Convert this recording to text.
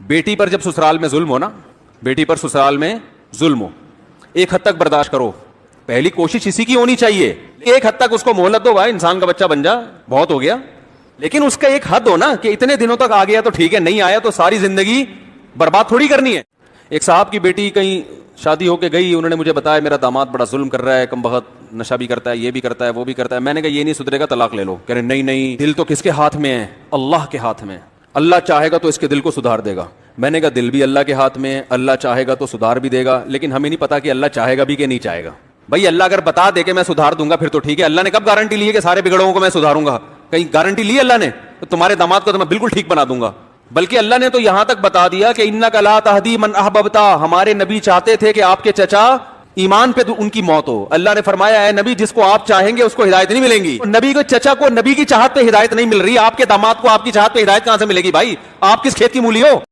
بیٹی پر جب سسرال میں ظلم ہو نا، بیٹی پر سسرال میں ظلم ہو، ایک حد تک برداشت کرو. پہلی کوشش اسی کی ہونی چاہیے، ایک حد تک اس کو مہلت دو، بھائی انسان کا بچہ بن جا، بہت ہو گیا. لیکن اس کا ایک حد ہو نا کہ اتنے دنوں تک آ گیا تو ٹھیک ہے، نہیں آیا تو ساری زندگی برباد تھوڑی کرنی ہے. ایک صاحب کی بیٹی کہیں شادی ہو کے گئی، انہوں نے مجھے بتایا میرا داماد بڑا ظلم کر رہا ہے، کم بخت نشہ بھی کرتا ہے، یہ بھی کرتا ہے، وہ بھی کرتا ہے. میں نے کہا یہ نہیں سدھرے گا، طلاق لے لو. کہہ رہے نہیں نہیں، دل تو کس کے ہاتھ میں ہے؟ اللہ کے ہاتھ میں. اللہ چاہے گا تو اس کے دل کو سدھار دے گا. میں نے کہا دل بھی اللہ کے ہاتھ میں ہے، اللہ چاہے گا تو سدھار بھی دے گا، لیکن ہمیں نہیں پتا کہ اللہ چاہے گا بھی کہ نہیں چاہے گا. بھائی اللہ اگر بتا دے کہ میں سدھار دوں گا پھر تو ٹھیک ہے. اللہ نے کب گارنٹی لی ہے کہ سارے بگڑوں کو میں سدھاروں گا؟ کہیں گارنٹی لی اللہ نے؟ تو تمہارے داماد کو تو میں بالکل ٹھیک بنا دوں گا. بلکہ اللہ نے تو یہاں تک بتا دیا کہ انک لا تہدی من احببتا، ہمارے نبی چاہتے تھے کہ آپ کے چچا ایمان پہ ان کی موت ہو. اللہ نے فرمایا اے نبی جس کو آپ چاہیں گے اس کو ہدایت نہیں ملیں گی. نبی کو چچا کو نبی کی چاہت پہ ہدایت نہیں مل رہی، آپ کے داماد کو آپ کی چاہت پہ ہدایت کہاں سے ملے گی؟ بھائی آپ کس کھیت کی مولی ہو؟